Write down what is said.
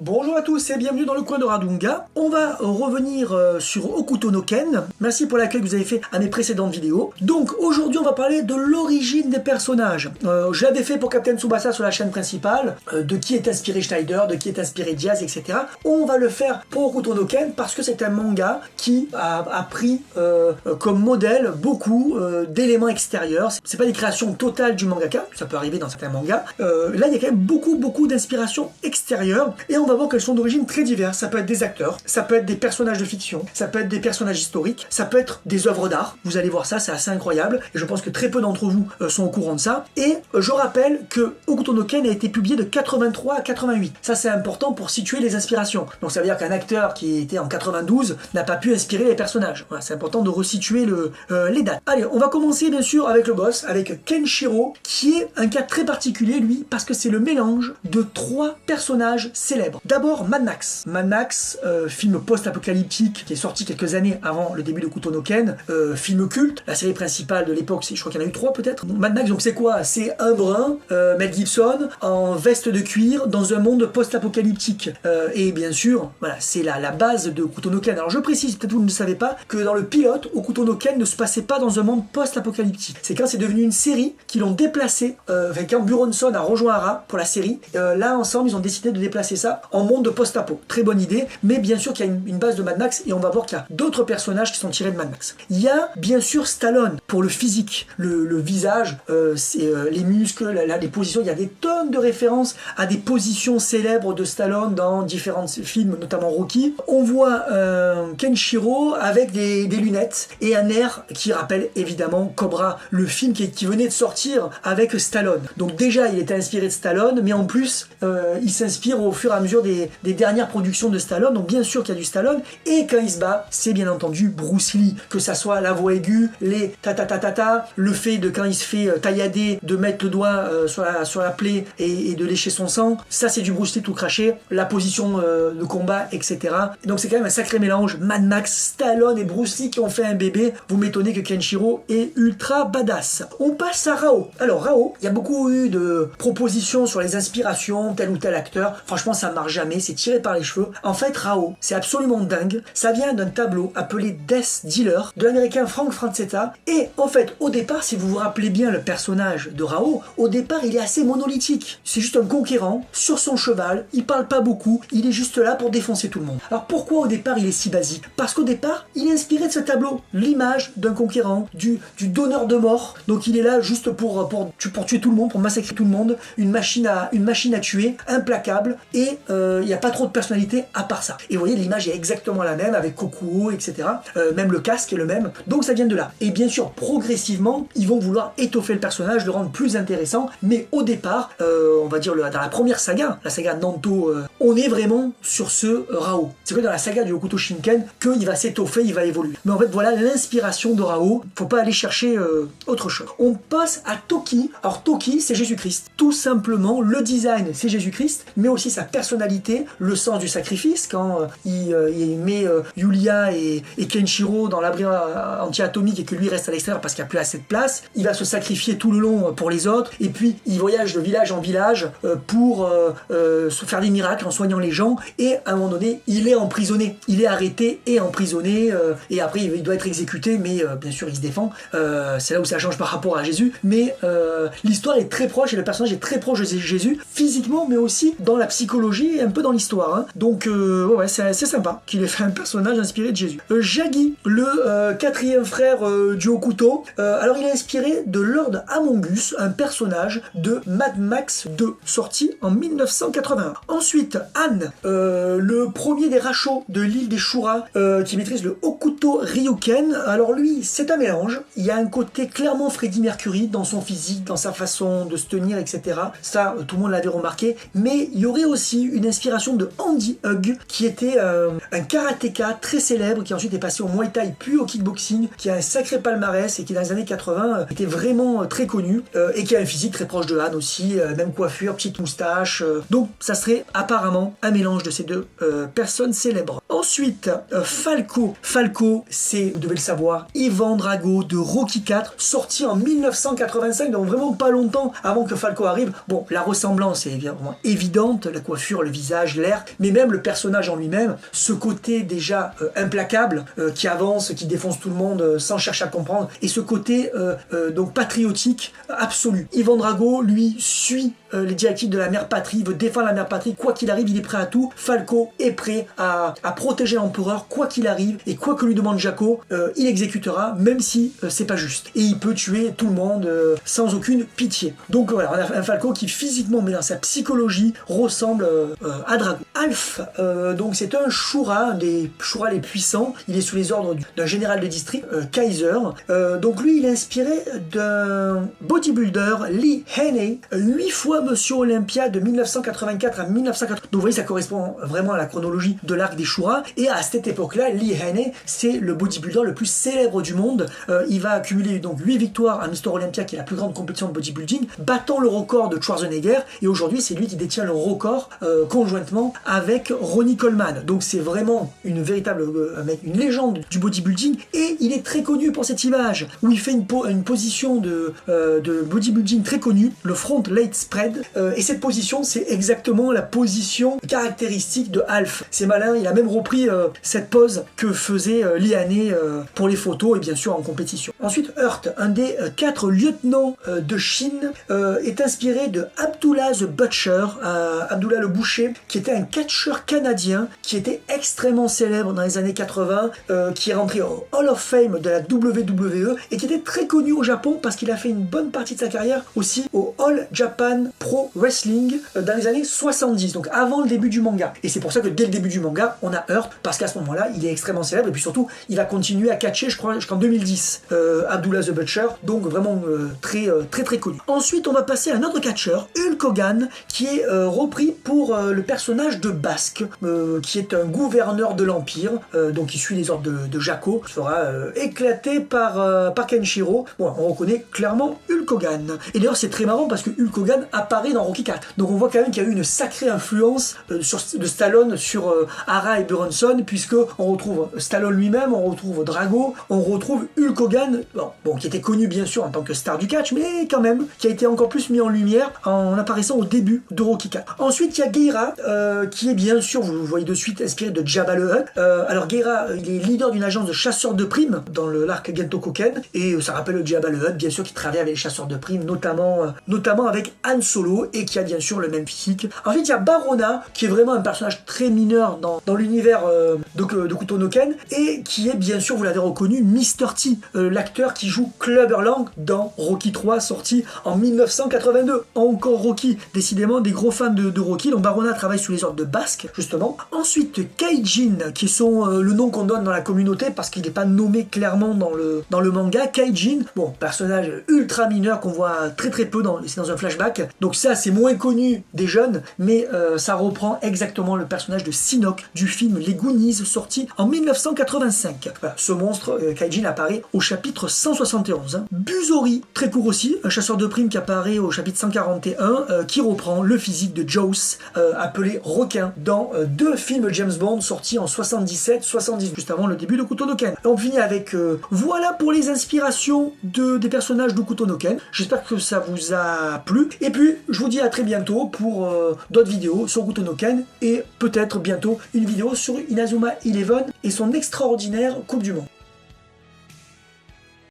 Bonjour à tous et bienvenue dans le coin de Radunga. On va revenir sur Hokuto no Ken. Merci pour l'accueil que vous avez fait à mes précédentes vidéos. Donc aujourd'hui on va parler de l'origine des personnages. Je l'avais fait pour Captain Tsubasa sur la chaîne principale, de qui est inspiré Schneider, de qui est inspiré Diaz, etc. On va le faire pour Hokuto no Ken parce que c'est un manga qui a pris comme modèle beaucoup d'éléments extérieurs. C'est pas des créations totales du mangaka, ça peut arriver dans certains mangas. Là il y a quand même beaucoup d'inspiration extérieure et on va voir qu'elles sont d'origine très diverses. Ça peut être des acteurs, ça peut être des personnages de fiction, ça peut être des personnages historiques, ça peut être des œuvres d'art. Vous allez voir ça, c'est assez incroyable et je pense que très peu d'entre vous sont au courant de ça. Et je rappelle que Hokuto no Ken a été publié de 83 à 88. Ça c'est important pour situer les inspirations. Donc ça veut dire qu'un acteur qui était en 92 n'a pas pu inspirer les personnages. Voilà, c'est important de resituer les dates. Allez, on va commencer bien sûr avec le boss, avec Kenshiro, qui est un cas très particulier lui, parce que c'est le mélange de trois personnages célèbres. D'abord Mad Max. Mad Max, film post-apocalyptique qui est sorti quelques années avant le début de Hokuto no Ken, film culte, la série principale de l'époque, je crois qu'il y en a eu 3 peut-être. Mad Max, donc c'est quoi? C'est un brun, Mel Gibson, en veste de cuir, dans un monde post-apocalyptique. Et bien sûr, voilà, c'est la base de Hokuto no Ken. Alors je précise, peut-être vous ne le savez pas, que dans le pilote, Hokuto no Ken ne se passait pas dans un monde post-apocalyptique. C'est quand c'est devenu une série qu'ils l'ont déplacé, quand Buronson a rejoint Ara pour la série, là ensemble ils ont décidé de déplacer ça en monde de post-apo. Très bonne idée, mais bien sûr qu'il y a une base de Mad Max et on va voir qu'il y a d'autres personnages qui sont tirés de Mad Max. Il y a bien sûr Stallone pour le physique, le visage, les muscles, les positions. Il y a des tonnes de références à des positions célèbres de Stallone dans différents films, notamment Rocky. On voit Kenshiro avec des lunettes et un air qui rappelle évidemment Cobra, le film qui venait de sortir avec Stallone. Donc déjà il était inspiré de Stallone, mais en plus il s'inspire au fur et à mesure des dernières productions de Stallone, donc bien sûr qu'il y a du Stallone, et quand il se bat, c'est bien entendu Bruce Lee, que ça soit la voix aiguë, les ta-ta-ta-ta-ta, le fait de quand il se fait taillader, de mettre le doigt sur la plaie et de lécher son sang, ça c'est du Bruce Lee tout craché, la position de combat, etc. Donc c'est quand même un sacré mélange, Mad Max, Stallone et Bruce Lee qui ont fait un bébé. Vous m'étonnez que Kenshiro est ultra badass. On passe à Rao. Alors Rao, il y a beaucoup eu de propositions sur les inspirations, tel ou tel acteur, franchement ça marche jamais, c'est tiré par les cheveux. En fait Rao, c'est absolument dingue, ça vient d'un tableau appelé Death Dealer de l'américain Frank Frazetta, et en fait au départ, si vous vous rappelez bien le personnage de Rao, au départ il est assez monolithique, c'est juste un conquérant sur son cheval, il parle pas beaucoup, il est juste là pour défoncer tout le monde. Alors pourquoi au départ il est si basique? Parce qu'au départ il est inspiré de ce tableau, l'image d'un conquérant, du donneur de mort, donc il est là juste pour tuer tout le monde, pour massacrer tout le monde, une machine à tuer, implacable, et il n'y a pas trop de personnalité à part ça. Et vous voyez, l'image est exactement la même avec Kokuo, etc. Même le casque est le même, donc ça vient de là. Et bien sûr, progressivement, ils vont vouloir étoffer le personnage, le rendre plus intéressant, mais au départ, on va dire dans la première saga, la saga Nanto, on est vraiment sur ce Rao. C'est que dans la saga du Hokuto Shinken qu'il va s'étoffer, il va évoluer. Mais en fait, voilà l'inspiration de Rao, faut pas aller chercher autre chose. On passe à Toki. Alors Toki, c'est Jésus-Christ. Tout simplement, le design, c'est Jésus-Christ, mais aussi sa personnalité, le sens du sacrifice, quand il met Yulia et Kenshiro dans l'abri anti-atomique et que lui reste à l'extérieur parce qu'il n'y a plus assez de place, il va se sacrifier tout le long pour les autres, et puis il voyage de village en village pour se faire des miracles en soignant les gens, et à un moment donné, il est emprisonné, il est arrêté et emprisonné, et après il doit être exécuté, mais bien sûr il se défend, c'est là où ça change par rapport à Jésus, mais l'histoire est très proche et le personnage est très proche de Jésus, physiquement, mais aussi dans la psychologie et un peu dans l'histoire, hein. Donc ouais, c'est sympa qu'il ait fait un personnage inspiré de Jésus. Jagi, le quatrième frère du Hokuto, alors il est inspiré de Lord Amongus, un personnage de Mad Max 2, sorti en 1981. Ensuite, Anne, le premier des Rachos de l'île des Shura, qui maîtrise le Hokuto Ryuken. Alors lui, c'est un mélange, il y a un côté clairement Freddie Mercury dans son physique, dans sa façon de se tenir, etc. Ça, tout le monde l'avait remarqué, mais il y aurait aussi une inspiration de Andy Hug, qui était un karatéka très célèbre, qui ensuite est passé au Muay Thai puis au kickboxing, qui a un sacré palmarès et qui dans les années 80 était vraiment très connu, et qui a un physique très proche de Han aussi, même coiffure, petite moustache, donc ça serait apparemment un mélange de ces deux personnes célèbres. Ensuite, Falco. Falco, c'est, vous devez le savoir, Ivan Drago de Rocky IV, sorti en 1985, donc vraiment pas longtemps avant que Falco arrive. Bon, la ressemblance est vraiment évidente, la coiffure, le visage, l'air, mais même le personnage en lui-même, ce côté déjà implacable, qui avance, qui défonce tout le monde sans chercher à comprendre, et ce côté donc patriotique absolu. Ivan Drago, lui, suit les directives de la mère patrie, il veut défendre la mère patrie, quoi qu'il arrive, il est prêt à tout. Falco est prêt à protéger l'empereur, quoi qu'il arrive, et quoi que lui demande Jaco, il exécutera, même si c'est pas juste. Et il peut tuer tout le monde sans aucune pitié. Donc voilà, on a un Falco qui physiquement, mais dans sa psychologie, ressemble à Drago. Alf, donc c'est un Shura, un des Shura les puissants, il est sous les ordres d'un général de district, Kaiser. Donc lui, il est inspiré d'un bodybuilder, Lee Haney, 8 fois Monsieur Olympia de 1984 à 1980. Donc vous voyez, ça correspond vraiment à la chronologie de l'arc des Shura. Et à cette époque-là, Lee Haney, c'est le bodybuilder le plus célèbre du monde. Il va accumuler donc 8 victoires à Mr Olympia, qui est la plus grande compétition de bodybuilding, battant le record de Schwarzenegger. Et aujourd'hui, c'est lui qui détient le record conjointement avec Ronnie Coleman. Donc c'est vraiment une véritable une légende du bodybuilding. Et il est très connu pour cette image où il fait une position de bodybuilding très connue, le front leg spread. Et cette position, c'est exactement la position caractéristique de Alf. C'est malin, il a même repris cette pose que faisait Lee Haney pour les photos et bien sûr en compétition. Ensuite, Hurt, un des 4 lieutenants de Chine, est inspiré de Abdullah the Butcher, Abdullah le Boucher, qui était un catcheur canadien qui était extrêmement célèbre dans les années 80, qui est rentré au Hall of Fame de la WWE et qui était très connu au Japon parce qu'il a fait une bonne partie de sa carrière aussi au All Japan Pro Wrestling dans les années 70, donc avant le début du manga. Et c'est pour ça que dès le début du manga, on a Hurt, parce qu'à ce moment-là, il est extrêmement célèbre et puis surtout, il va continuer à catcher, je crois, jusqu'en 2010, Abdullah the Butcher, donc vraiment très connu. Ensuite, on va passer à un autre catcheur, Hulk Hogan, qui est repris pour le personnage de Basque, qui est un gouverneur de l'Empire, donc il suit les ordres de Jaco, qui sera éclaté par Kenshiro. Bon, on reconnaît clairement Hulk Hogan. Et d'ailleurs, c'est très marrant parce que Hulk Hogan apparaît dans Rocky IV. Donc on voit quand même qu'il y a eu une sacrée influence de Stallone sur Hara et Bronson, puisque on retrouve Stallone lui-même, on retrouve Drago, on retrouve Hulk Hogan, bon, qui était connu bien sûr en tant que star du catch, mais quand même, qui a été encore plus mis en lumière en apparaissant au début de Rocky IV. Ensuite, il y a Geira, qui est bien sûr, vous le voyez de suite, inspiré de Jabba le Hutt. Alors Geira, il est leader d'une agence de chasseurs de primes dans l'arc Gento Koken, et ça rappelle Jabba le Hutt, bien sûr, qui travaille avec les chasseurs de primes, notamment avec Han Solo, et qui a bien sûr le même physique. Ensuite, il y a Barona, qui est vraiment un personnage très mineur dans l'univers de Kutono Ken, et qui est bien sûr, vous l'avez reconnu, Mr. T, l'acteur qui joue Clubber Lang dans Rocky 3, sorti en 1982. Encore Rocky, décidément des gros fans de Rocky. Donc Barona travaille sous les ordres de Basque, justement. Ensuite, Kaijin, qui sont le nom qu'on donne dans la communauté, parce qu'il n'est pas nommé clairement dans le manga. Kaijin, bon, personnage ultra mineur qu'on voit très peu c'est dans un flashback. Donc ça, c'est moins connu des jeunes, mais ça reprend exactement le personnage de Shinnok du film Les Goonies, sorti en 1985. Voilà, ce monstre, Kaijin, apparaît au chapitre 171. Buzori, très court aussi, un chasseur de primes qui apparaît au chapitre 141, qui reprend le physique de Jaws, appelé requin, dans 2 films James Bond sortis en 77-78, juste avant le début de Kutono Ken. On finit avec voilà pour les inspirations des personnages de Kutono Ken. J'espère que ça vous a plu. Et puis, je vous dis à très bientôt pour d'autres vidéos sur Kutono Ken et peut-être bientôt une vidéo sur Inazuma Eleven et son extraordinaire Coupe du Monde.